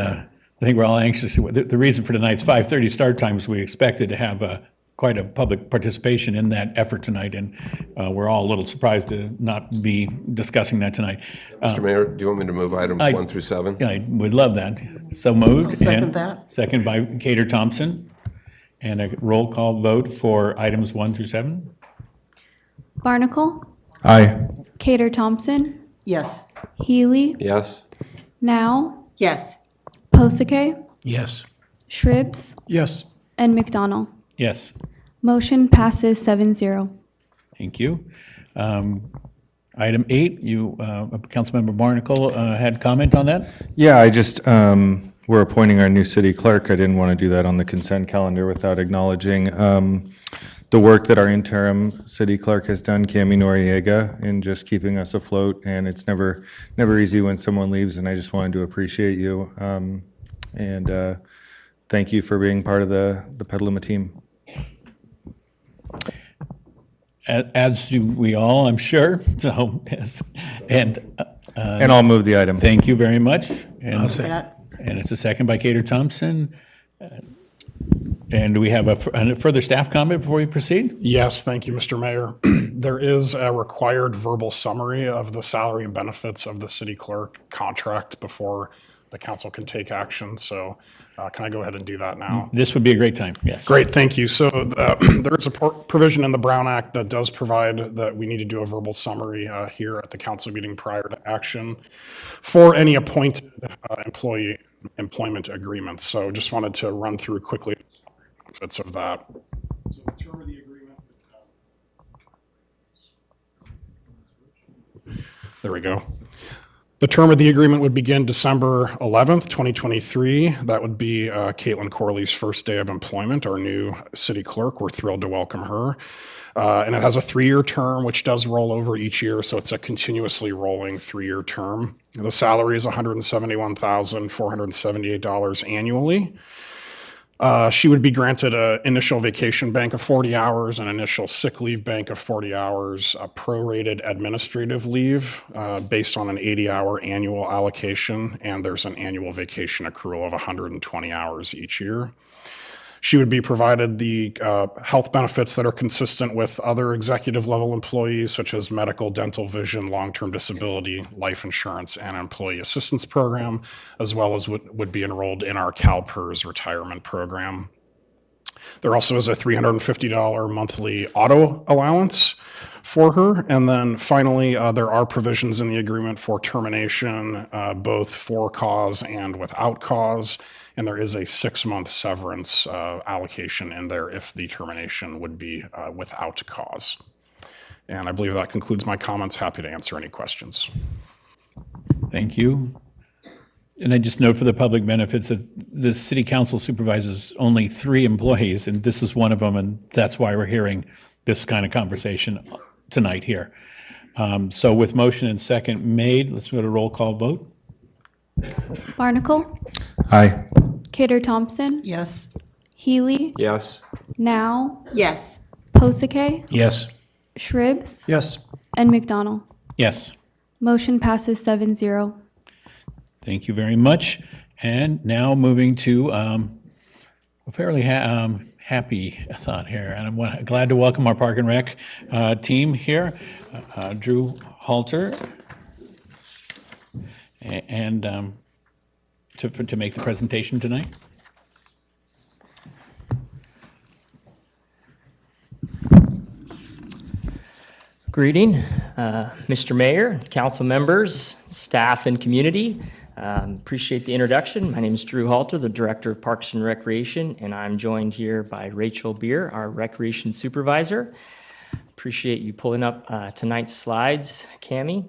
we're all anxious. The reason for tonight's 5:30 start time is we expected to have quite a public participation in that effort tonight, and we're all a little surprised to not be discussing that tonight. Mr. Mayor, do you want me to move items 1 through 7? I would love that. So moved. I'll second and that. Second by Cater Thompson. And a roll call vote for items 1 through 7. Barnacle, Aye. Cater Thompson, Yes. Healy, Yes? Now, Yes. Posake, Yes. Shribs, Yes. and McDonald. Yes, Motion passes 7-0. thank you. Item 8, Councilmember Barnacle had comment on that? Yeah, I just, we're appointing our new city clerk. I didn't want to do that on the consent calendar without acknowledging the work that our interim city clerk has done, Cami Noriega, in just keeping us afloat. And it's never easy when someone leaves, and I just wanted to appreciate you. And thank you for being part of the Petaluma team. As do we all, I'm sure. So, yes. And I'll move the item. Thank you very much. And That, and it's a second by Cater Thompson. And do we have a further staff comment before we proceed? Yes, thank you, Mr. Mayor. There is a required verbal summary of the salary and benefits of the city clerk contract before the council can take action. So can I go ahead and do that now? This would be a great time, yes. Great, thank you. So there is a provision in the Brown Act that does provide that we need to do a verbal summary here at the council meeting prior to action for any appointed employee employment agreements. So just wanted to run through quickly the benefits of that. So the term of the agreement. There we go. The term of the agreement would begin December 11th, 2023. That would be Caitlin Corley's first day of employment, our new city clerk. We're thrilled to welcome her. And it has a 3-year term, which does roll over each year, so it's a continuously rolling 3-year term. The salary is $171,478 annually. She would be granted an initial vacation bank of 40 hours, an initial sick leave bank of 40 hours, a prorated administrative leave based on an 80-hour annual allocation, and there's an annual vacation accrual of 120 hours each year. She would be provided the health benefits that are consistent with other executive level employees, such as medical, dental, vision, long-term disability, life insurance, and employee assistance program, as well as would be enrolled in our CalPERS retirement program. There also is a $350 monthly auto allowance for her. And then finally, there are provisions in the agreement for termination, both for cause and without cause. And there is a 6-month severance allocation in there if the termination would be without cause. And I believe that concludes my comments. Happy to answer any questions. Thank you. And I just note for the public benefits that the city council supervises only 3 employees, and this is one of them, and that's why we're hearing this kind of conversation tonight here. So with motion and second made, let's go to roll call vote. Barnacle, Aye. Kidder Thompson, Yes. Healy, Yes. Now, Yes. Posake, Yes. Shribs, Yes. and McDonald. Yes. Motion passes 7-0. Thank you very much. And now moving to a fairly happy thought here. And I'm glad to welcome our Park and Rec team here, Drew Halter, and to make the presentation tonight. Greeting, Mr. Mayor, council members, staff, and community. Appreciate the introduction. My name is Drew Halter, the Director of Parks and Recreation, and I'm joined here by Rachel Beer, our Recreation Supervisor. Appreciate you pulling up tonight's slides, Cammie.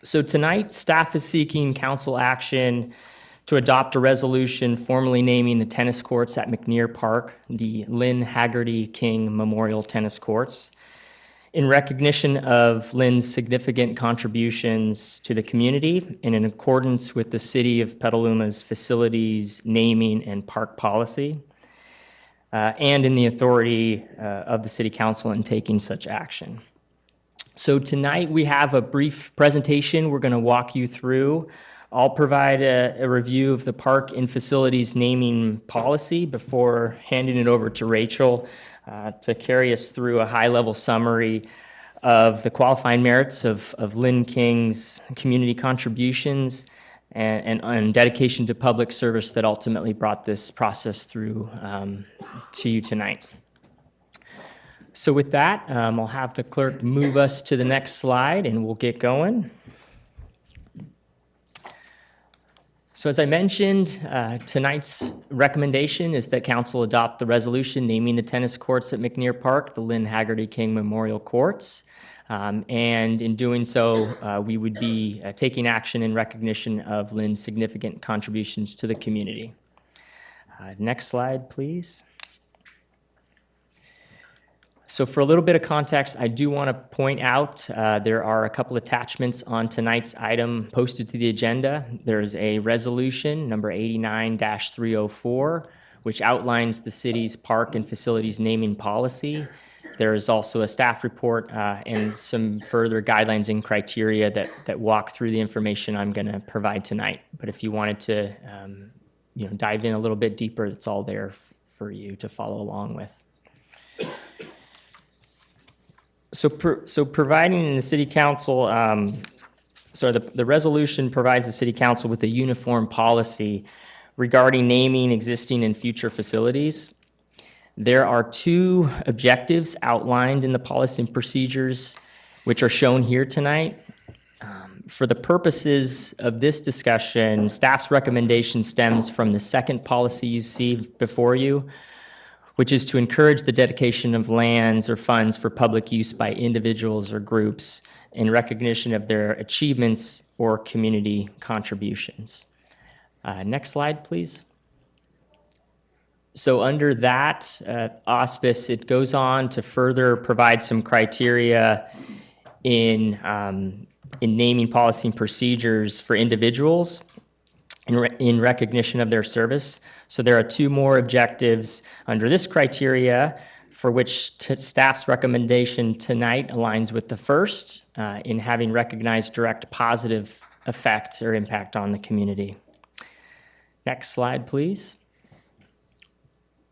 So tonight, staff is seeking council action to adopt a resolution formally naming the tennis courts at McNear Park the Lynn Haggerty King Memorial Tennis Courts. In recognition of Lynn's significant contributions to the community and in accordance with the City of Petaluma's facilities, naming, and park policy, and in the authority of the City Council in taking such action. So tonight we have a brief presentation we're going to walk you through. I'll provide a review of the park and facilities naming policy before handing it over to Rachel to carry us through a high-level summary of the qualifying merits of Lynn King's community contributions and dedication to public service that ultimately brought this process through to you tonight. So with that, I'll have the clerk move us to the next slide and we'll get going. So as I mentioned, tonight's recommendation is that council adopt the resolution naming the tennis courts at McNear Park the Lynn Haggerty King Memorial Courts. And in doing so, we would be taking action in recognition of Lynn's significant contributions to the community. Next slide, please. So for a little bit of context, I do want to point out there are a couple attachments on tonight's item posted to the agenda. There's a resolution, number 89-304, which outlines the city's park and facilities naming policy. There is also a staff report and some further guidelines and criteria that walk through the information I'm going to provide tonight. But if you wanted to dive in a little bit deeper, it's all there for you to follow along with. So providing the city council, the resolution provides the city council with a uniform policy regarding naming existing and future facilities. There are 2 objectives outlined in the policy and procedures, which are shown here tonight. For the purposes of this discussion, staff's recommendation stems from the second policy you see before you, which is to encourage the dedication of lands or funds for public use by individuals or groups in recognition of their achievements or community contributions. Next slide, please. So under that auspice, it goes on to further provide some criteria in naming policy and procedures for individuals in recognition of their service. So there are 2 more objectives under this criteria for which staff's recommendation tonight aligns with the first in having recognized direct positive effect or impact on the community. Next slide, please.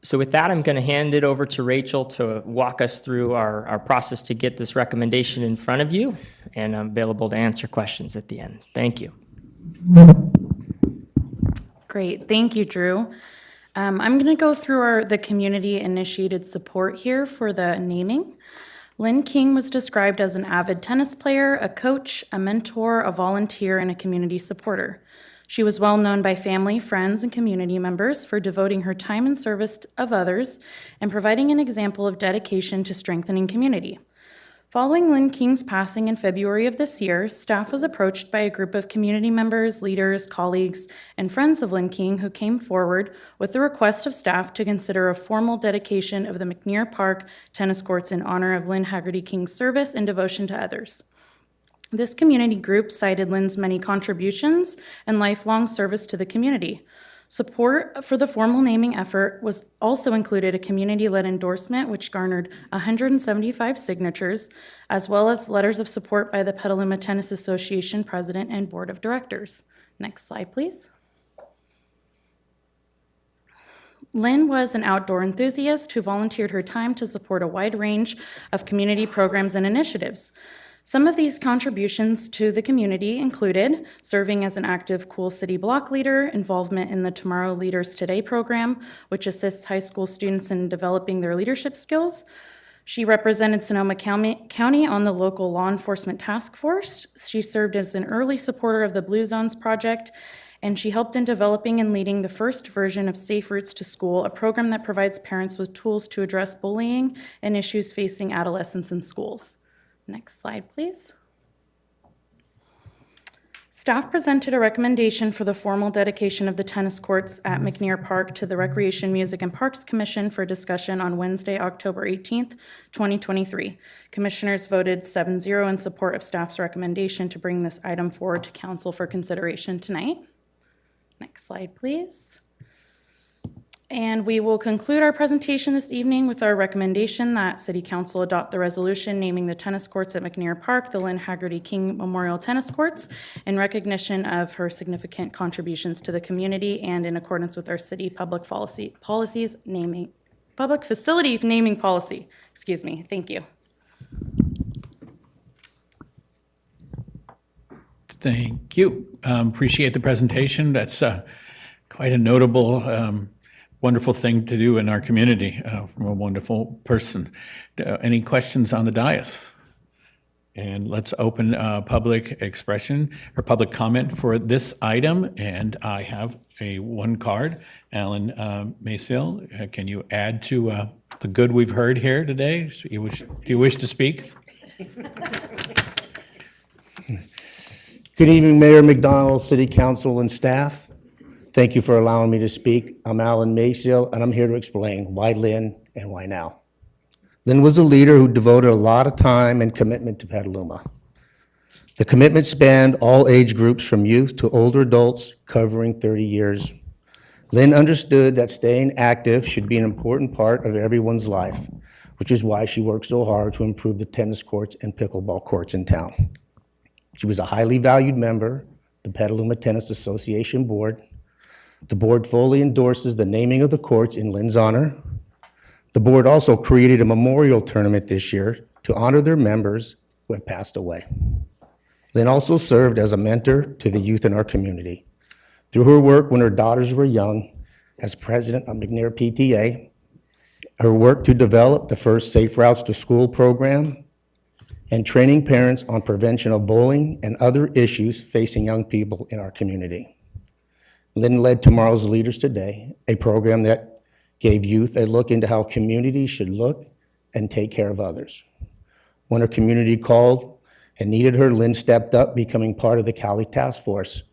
So with that, I'm going to hand it over to Rachel to walk us through our process to get this recommendation in front of you, and I'm available to answer questions at the end. Thank you. Great, thank you, Drew. I'm going to go through the community-initiated support here for the naming. Lynn King was described as an avid tennis player, a coach, a mentor, a volunteer, and a community supporter. She was well known by family, friends, and community members for devoting her time in service of others and providing an example of dedication to strengthening community. Following Lynn King's passing in February of this year, staff was approached by a group of community members, leaders, colleagues, and friends of Lynn King who came forward with the request of staff to consider a formal dedication of the McNair Park tennis courts in honor of Lynn Haggerty King's service and devotion to others. This community group cited Lynn's many contributions and lifelong service to the community. Support for the formal naming effort was also included a community-led endorsement which garnered 175 signatures, as well as letters of support by the Petaluma Tennis Association President and Board of Directors. Next slide, please. Lynn was an outdoor enthusiast who volunteered her time to support a wide range of community programs and initiatives. Some of these contributions to the community included serving as an active Cool City block leader, involvement in the Tomorrow Leaders Today program, which assists high school students in developing their leadership skills. She represented Sonoma County on the local law enforcement task force. She served as an early supporter of the Blue Zones Project, and she helped in developing and leading the first version of Safe Routes to School, a program that provides parents with tools to address bullying and issues facing adolescents in schools. Next slide, please. Staff presented a recommendation for the formal dedication of the tennis courts at McNair Park to the Recreation, Music, and Parks Commission for discussion on Wednesday, October 18th, 2023. Commissioners voted 7-0 in support of staff's recommendation to bring this item forward to council for consideration tonight. Next slide, please. And we will conclude our presentation this evening with our recommendation that City Council adopt the resolution naming the tennis courts at McNair Park the Lynn Haggerty King Memorial Tennis Courts in recognition of her significant contributions to the community and in accordance with our city public facility naming policy. Excuse me. Thank you. Thank you. Appreciate the presentation. That's quite a notable wonderful thing to do in our community from a wonderful person. Any questions on the dais? And let's open public expression or public comment for this item. And I have one card. Alan Maysiel, can you add to the good we've heard here today? Do you wish to speak? Good evening, Mayor McDonald, City Council, and staff. Thank you for allowing me to speak. I'm Alan Maysiel, and I'm here to explain why Lynn and why now. Lynn was a leader who devoted a lot of time and commitment to Petaluma. The commitment spanned all age groups from youth to older adults, covering 30 years. Lynn understood that staying active should be an important part of everyone's life, which is why she worked so hard to improve the tennis courts and pickleball courts in town. She was a highly valued member of the Petaluma Tennis Association Board. The board fully endorses the naming of the courts in Lynn's honor. The board also created a memorial tournament this year to honor their members who have passed away. Lynn also served as a mentor to the youth in our community. Through her work when her daughters were young, as president of McNair PTA, her work to develop the first Safe Routes to School program, and training parents on prevention of bullying and other issues facing young people in our community. Lynn led Tomorrow's Leaders Today, a program that gave youth a look into how communities should look and take care of others. When her community called and needed her, Lynn stepped up, becoming part of the Cali Task Force,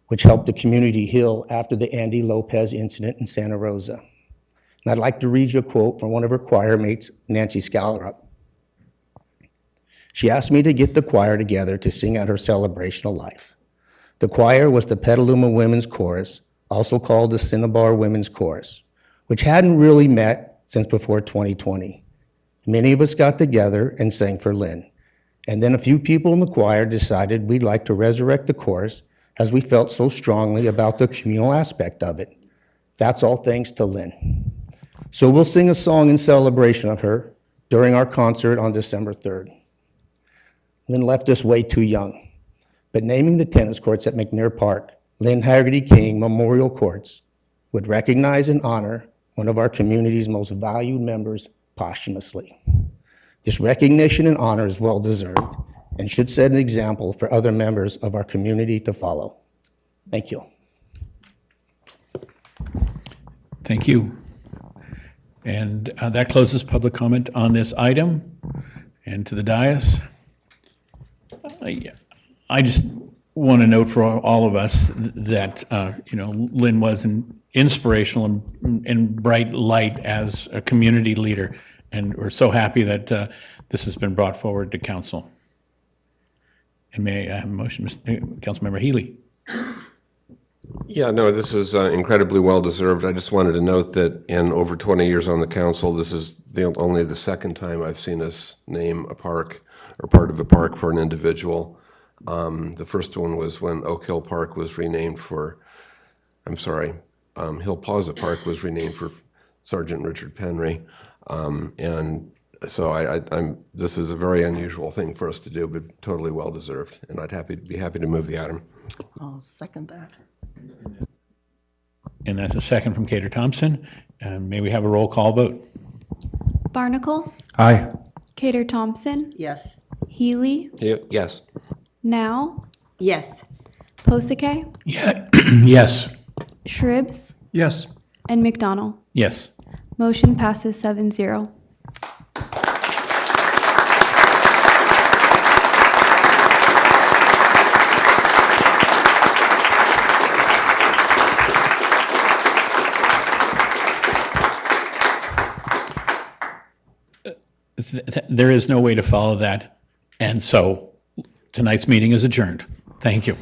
which helped the community heal after the Andy Lopez incident in Santa Rosa. And I'd like to read you a quote from one of her choir mates, Nancy Scalarup. She asked me to get the choir together to sing out her celebration of life. The choir was the Petaluma Women's Chorus, also called the Cinnabar Women's Chorus, which hadn't really met since before 2020. Many of us got together and sang for Lynn. And then a few people in the choir decided we'd like to resurrect the chorus as we felt so strongly about the communal aspect of it. That's all thanks to Lynn. So we'll sing a song in celebration of her during our concert on December 3rd. Lynn left us way too young. But naming the tennis courts at McNair Park, Lynn Haggerty King Memorial Courts, would recognize and honor one of our community's most valued members posthumously. This recognition and honor is well-deserved and should set an example for other members of our community to follow. Thank you. Thank you. And that closes public comment on this item. And to the dais. I just want to note for all of us that, Lynn was an inspirational and bright light as a community leader, and we're so happy that this has been brought forward to council. And may I have a motion, Councilmember Healy? Yeah, no, this is incredibly well-deserved. I just wanted to note that in over 20 years on the council, this is only the second time I've seen us name a park or part of a park for an individual. The first one was when Oak Hill Park was renamed for, Hill Plaza Park was renamed for Sergeant Richard Penry. And so this is a very unusual thing for us to do, but totally well-deserved. And I'd be happy to move the item. I'll second that. And that's a second from Cater Thompson. May we have a roll call vote? Barnacle, Aye. Cater Thompson, Yes. Healy, Yes. Now, Yes. Posake, Yeah, yes. Shribs, Yes. and McDonald. Yes. Motion passes 7-0. There is no way to follow that, and so tonight's meeting is adjourned. Thank you.